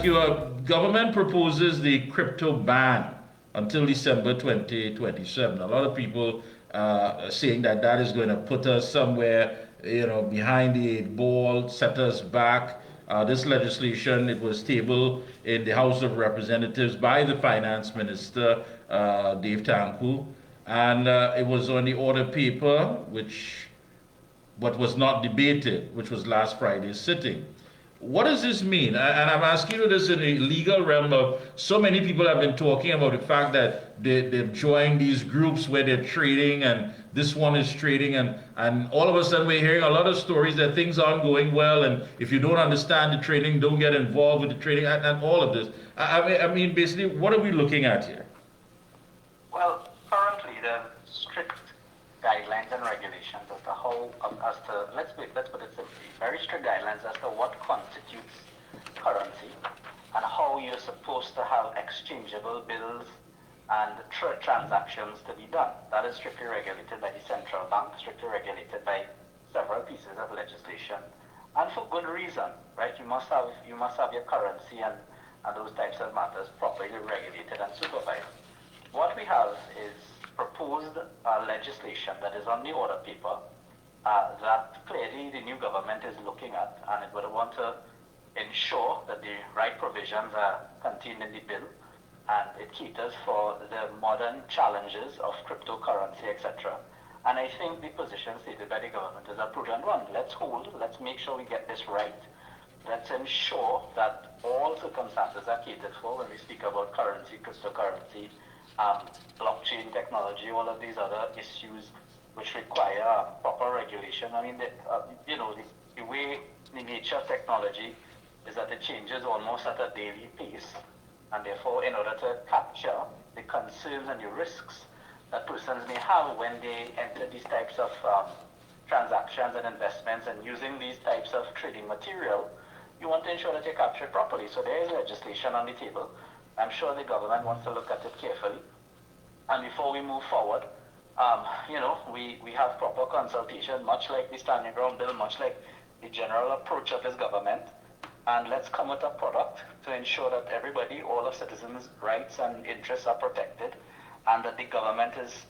ask you, government proposes the crypto ban until December 2027. A lot of people are saying that that is going to put us somewhere, behind the eight ball, set us back. This legislation, it was tabled in the House of Representatives by the Finance Minister, Dave Tanku, and it was on the order paper, which what was not debated, which was last Friday's sitting. What does this mean? And I'm asking you this in a legal realm of so many people have been talking about the fact that they've joined these groups where they're trading and this one is trading and all of a sudden we're hearing a lot of stories that things aren't going well and if you don't understand the trading, don't get involved with the trading and all of this. I mean, basically, what are we looking at here? Well, currently the strict guidelines and regulations as to how, let's put it simply, very strict guidelines as to what constitutes currency and how you're supposed to have exchangeable bills and transactions to be done. That is strictly regulated by the central bank, strictly regulated by several pieces of legislation, and for good reason, right? You must have your currency and those types of matters properly regulated and supervised. What we have is proposed legislation that is on the order paper that clearly the new government is looking at, and it would want to ensure that the right provisions are contained in the bill and it caters for the modern challenges of cryptocurrency, etc. And I think the position stated by the government is a prudent one. Let's make sure we get this right. Let's ensure that all circumstances are catered for when we speak about currency, cryptocurrency, blockchain technology, all of these other issues which require proper regulation. I mean, the way the nature of technology is that it changes almost at a daily pace, and therefore, in order to capture the concerns and the risks that persons may have when they enter these types of transactions and investments and using these types of trading material, you want to ensure that you capture it properly. So there is legislation on the table. I'm sure the government wants to look at it carefully. And before we move forward, we have proper consultation, much like the Standing Ground Bill, much like the general approach of this government. And let's come with a product to ensure that everybody, all of citizens' rights and interests are protected, and that the government is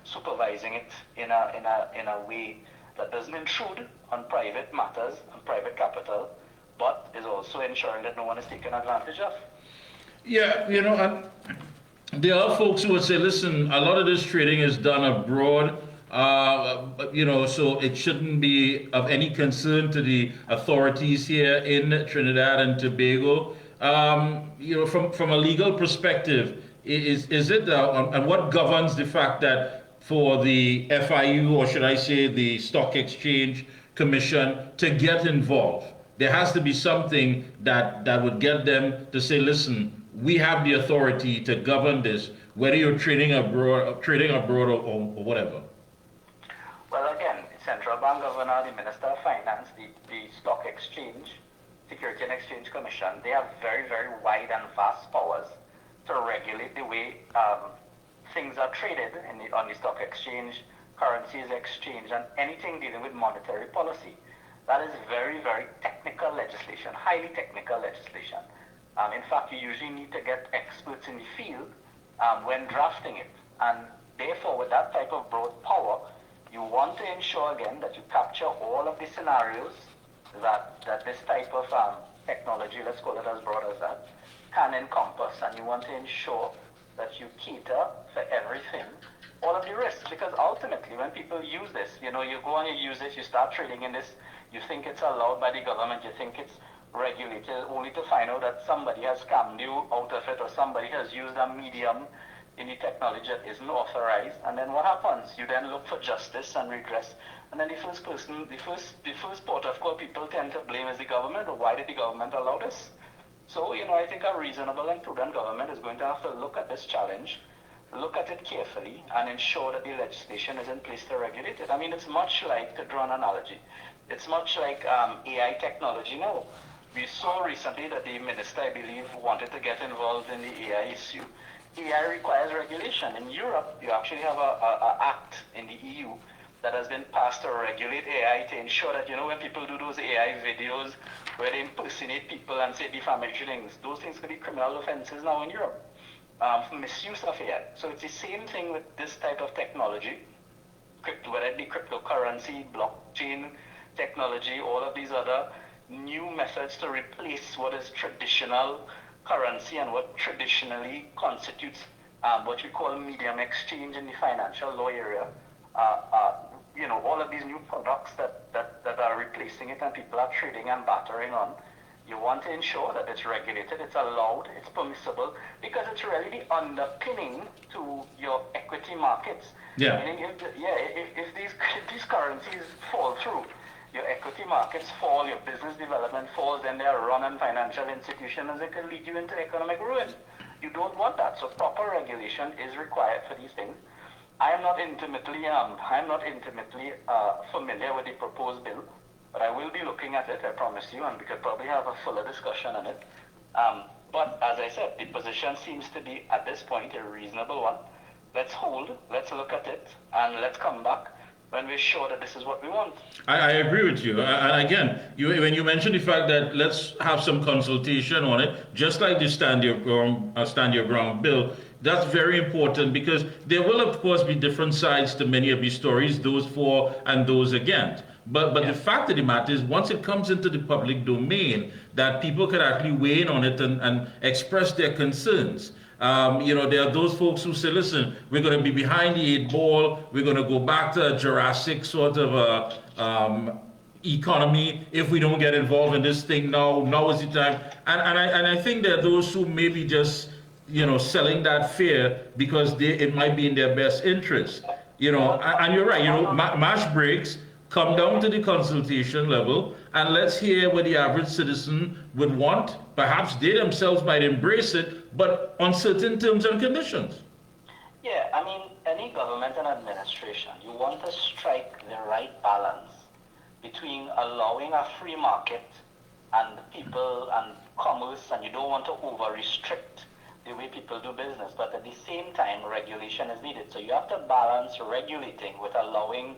supervising it in a way that doesn't intrude on private matters and private capital, but is also ensuring that no one is taken advantage of. Yeah, and there are folks who would say, listen, a lot of this trading is done abroad, so it shouldn't be of any concern to the authorities here in Trinidad and Tobago. From a legal perspective, is it, and what governs the fact that for the FIU, or should I say the Stock Exchange Commission, to get involved? There has to be something that would get them to say, listen, we have the authority to govern this, whether you're trading abroad or whatever. Well, again, the Central Bank Governor, the Minister of Finance, the Stock Exchange, Security and Exchange Commission, they have very, very wide and vast powers to regulate the way things are traded on the stock exchange, currencies exchange, and anything dealing with monetary policy. That is very, very technical legislation, highly technical legislation. In fact, you usually need to get experts in the field when drafting it. And therefore, with that type of broad power, you want to ensure, again, that you capture all of the scenarios that this type of technology, let's call it as broad as that, can encompass. And you want to ensure that you cater for everything, all of the risks. Because ultimately, when people use this, you go and you use it, you start trading in this, you think it's allowed by the government, you think it's regulated, only to find out that somebody has scammed you out of it, or somebody has used a medium in the technology that isn't authorized. And then what happens? You then look for justice and redress. And then the first port of call people tend to blame is the government, or why did the government allow this? So, I think a reasonable and prudent government is going to have to look at this challenge, look at it carefully, and ensure that the legislation is in place to regulate it. I mean, it's much like, to draw an analogy, it's much like AI technology now. We saw recently that the minister, I believe, wanted to get involved in the AI issue. AI requires regulation. In Europe, you actually have an act in the EU that has been passed to regulate AI to ensure that, when people do those AI videos where they impersonate people and say defamatory things, those things could be criminal offenses now in Europe. Misuse of AI. So it's the same thing with this type of technology, whether it be cryptocurrency, blockchain technology, all of these other new methods to replace what is traditional currency and what traditionally constitutes what we call medium exchange in the financial law area. All of these new products that are replacing it and people are trading and bartering on. You want to ensure that it's regulated, it's allowed, it's permissible, because it's really the underpinning to your equity markets. Yeah. Meaning if these currencies fall through, your equity markets fall, your business development falls, then they are run on financial institutions, and it can lead you into economic ruin. You don't want that. So proper regulation is required for these things. I am not intimately familiar with the proposed bill, but I will be looking at it, I promise you, and we could probably have a fuller discussion on it. But as I said, the position seems to be, at this point, a reasonable one. Let's hold, let's look at it, and let's come back when we're sure that this is what we want. I agree with you. And again, when you mentioned the fact that let's have some consultation on it, just like the stand your ground bill, that's very important, because there will, of course, be different sides to many of these stories, those for and those against. But the fact of the matter is, once it comes into the public domain, that people can actually weigh in on it and express their concerns. There are those folks who say, listen, we're going to be behind the 8 ball. We're going to go back to a Jurassic sort of economy if we don't get involved in this thing now. Now is the time. And I think there are those who may be just, selling that fear because it might be in their best interest. And you're right, mash breaks, come down to the consultation level, and let's hear what the average citizen would want. Perhaps they themselves might embrace it, but on certain terms and conditions. Yeah, I mean, any government and administration, you want to strike the right balance between allowing a free market and people and commerce, and you don't want to over-restrict the way people do business, but at the same time, regulation is needed. So you have to balance regulating with allowing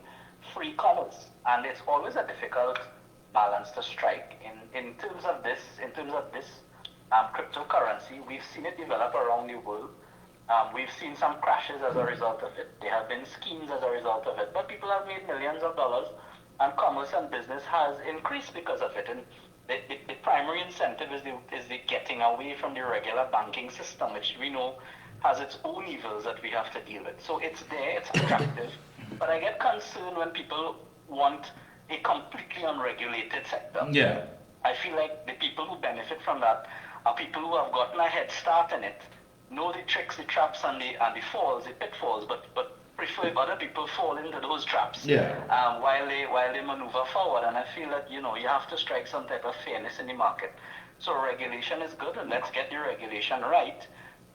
free commerce, and it's always a difficult balance to strike. In terms of this cryptocurrency, we've seen it develop around the world. We've seen some crashes as a result of it. There have been schemes as a result of it, but people have made millions of dollars, and commerce and business has increased because of it. And the primary incentive is the getting away from the regular banking system, which we know has its own evils that we have to deal with. So it's there, it's attractive, but I get concerned when people want a completely unregulated sector. Yeah. I feel like the people who benefit from that are people who have gotten a head start in it, know the tricks, the traps, and the falls, the pitfalls, but prefer if other people fall into those traps. Yeah. While they maneuver forward. And I feel that you have to strike some type of fairness in the market. So regulation is good, and let's get the regulation right.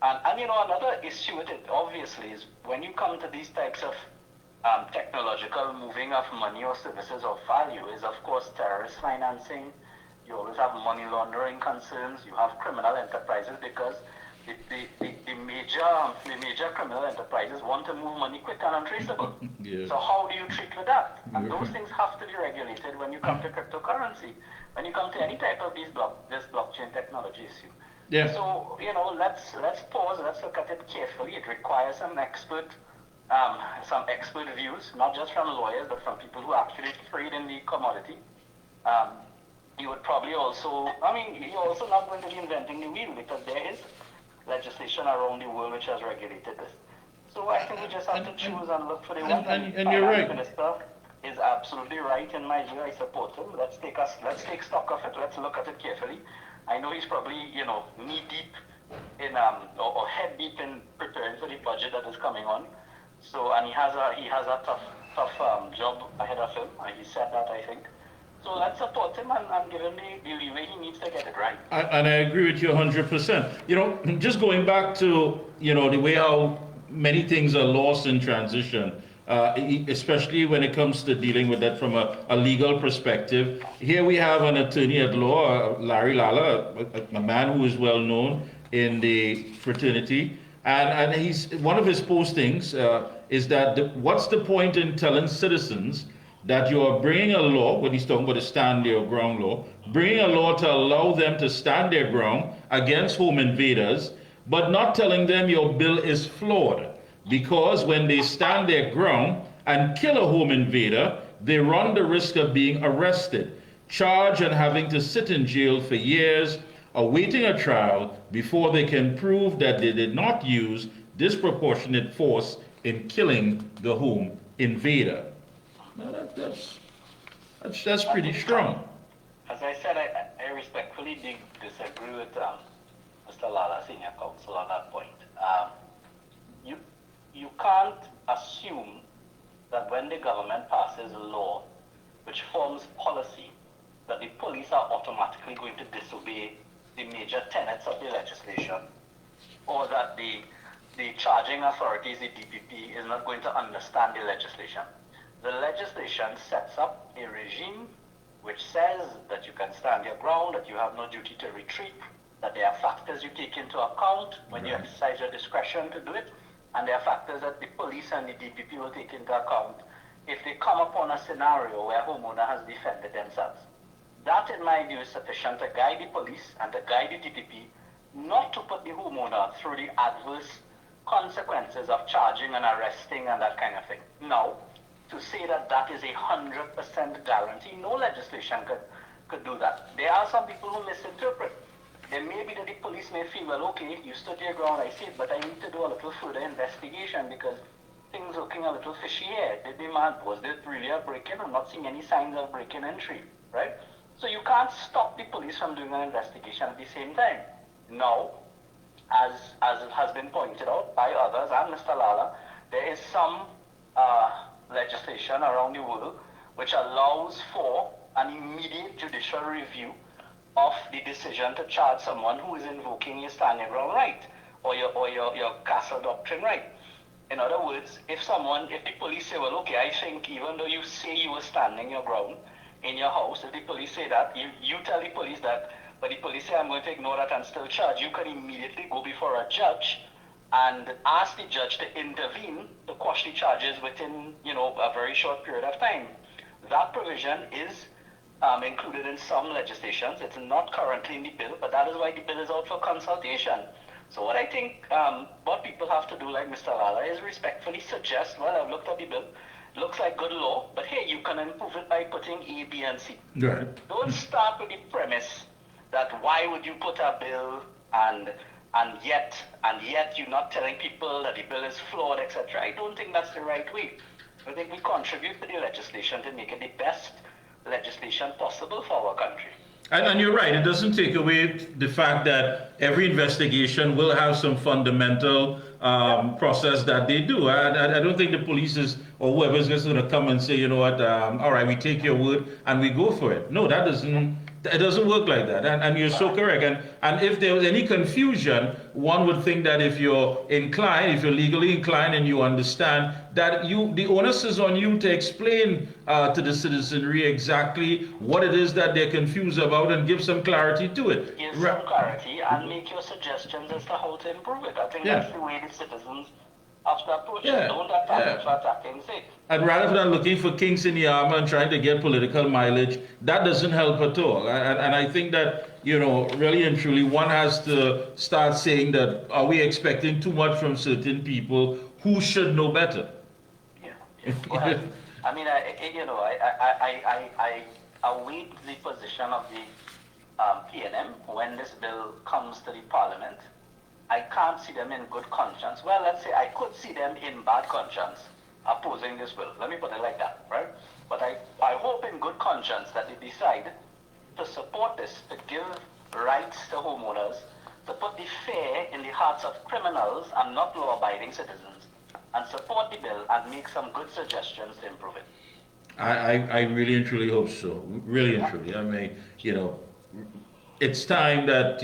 And another issue with it, obviously, is when you come to these types of technological moving of money or services of value, is of course terrorist financing. You always have money laundering concerns. You have criminal enterprises, because the major criminal enterprises want to move money quick and untraceable. Yeah. So how do you treat with that? And those things have to be regulated when you come to cryptocurrency, when you come to any type of this blockchain technology issue. Yeah. So let's pause. Let's look at it carefully. It requires some expert views, not just from lawyers, but from people who actually trade in the commodity. You would probably also, you're also not going to be inventing the wheel, because there is legislation around the world which has regulated this. So I think we just have to choose and look for the one. And you're right. The Minister is absolutely right in my view. I support him. Let's take stock of it. Let's look at it carefully. I know he's probably, knee deep in or head deep in preparing for the budget that is coming on. So, and he has a tough job ahead of him. He said that, I think. So let's support him and give him the leeway he needs to get it right. And I agree with you 100%. Just going back to, the way how many things are lost in transition, especially when it comes to dealing with that from a legal perspective. Here we have an attorney at law, Larry Lala, a man who is well known in the fraternity, And he's one of his postings is that what's the point in telling citizens that you are bringing a law, when he's talking about the stand their ground law, bringing a law to allow them to stand their ground against home invaders, but not telling them your bill is flawed. Because when they stand their ground and kill a home invader, they run the risk of being arrested, charged, and having to sit in jail for years, awaiting a trial before they can prove that they did not use disproportionate force in killing the home invader. Now that's pretty strong. As I said, I respectfully disagree with Mr. Lala, senior counsel, on that point. You can't assume that when the government passes a law which forms policy, that the police are automatically going to disobey the major tenets of the legislation, or that the charging authorities, the DPP, is not going to understand the legislation. The legislation sets up a regime which says that you can stand your ground, that you have no duty to retreat, that there are factors you take into account when you exercise your discretion to do it, and there are factors that the police and the DPP will take into account if they come upon a scenario where a homeowner has defended themselves. That, in my view, is sufficient to guide the police and to guide the DPP not to put the homeowner through the adverse consequences of charging and arresting and that kind of thing. Now, to say that that is 100% guarantee, no legislation could do that. There are some people who misinterpret. There may be that the police may feel, well, okay, you stood your ground, I see it, but I need to do a little further investigation because things looking a little fishy here. Did the man, was there really a break-in? I'm not seeing any signs of break-in entry, right? So you can't stop the police from doing an investigation at the same time. Now, as it has been pointed out by others and Mr. Lala, there is some legislation around the world which allows for an immediate judicial review of the decision to charge someone who is invoking your stand your ground right or your castle doctrine right. In other words, if the police say, well, okay, I think even though you say you were standing your ground in your house, if the police say that, you tell the police that, but the police say, I'm going to ignore that and still charge, you can immediately go before a judge and ask the judge to intervene to quash the charges within, a very short period of time. That provision is included in some legislations. It's not currently in the bill, but that is why the bill is out for consultation. So what I think what people have to do, like Mr. Lala, is respectfully suggest, well, I've looked at the bill, looks like good law, but hey, you can improve it by putting A, B, and C. Right. Don't start with the premise that why would you put a bill and yet you're not telling people that the bill is flawed, etc. I don't think that's the right way. I think we contribute to the legislation to make it the best legislation possible for our country. And you're right, it doesn't take away the fact that every investigation will have some fundamental process that they do. I don't think the police is, or whoever is just going to come and say, you know what, all right, we take your word and we go for it. No, it doesn't work like that. And you're so correct. And if there was any confusion, one would think that if you're legally inclined and you understand that the onus is on you to explain to the citizenry exactly what it is that they're confused about and give some clarity to it. Give some clarity and make your suggestions as to how to improve it. I think that's the way the citizens have to approach it. Don't attack it for attacking's sake. And rather than looking for kinks in the armor and trying to get political mileage, that doesn't help at all. And I think that, really and truly, one has to start saying that, are we expecting too much from certain people who should know better? Yeah. Well, I mean, I await the position of the PNM when this bill comes to the parliament. I can't see them in good conscience. Well, let's say I could see them in bad conscience opposing this bill. Let me put it like that, right? But I hope in good conscience that they decide to support this, to give rights to homeowners, to put the fear in the hearts of criminals and not law-abiding citizens, and support the bill and make some good suggestions to improve it. I really and truly hope so. Really and truly. I mean, it's time that,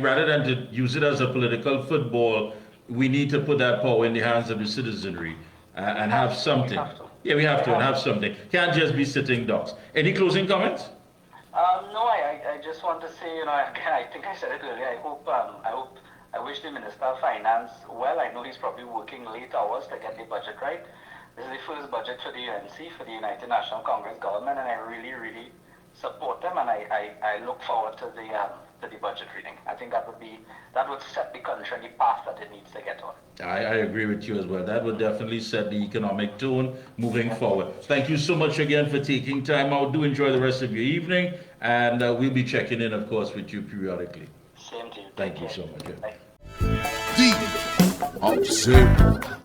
rather than to use it as a political football, we need to put that power in the hands of the citizenry and have something. We have to and have something. Can't just be sitting ducks. Any closing comments? No, I just want to say, again, I think I said it earlier. I hope I wish the Minister of Finance well. I know he's probably working late hours to get the budget right. This is the first budget for the UNC, for the United National Congress government, and I really, really support them, and I look forward to the budget reading. I think that would set the country on the path that it needs to get on. I agree with you as well. That would definitely set the economic tone moving forward. Thank you so much again for taking time out. Do enjoy the rest of your evening, and we'll be checking in, of course, with you periodically. Same to you. Thank you so much. Bye. The Observer.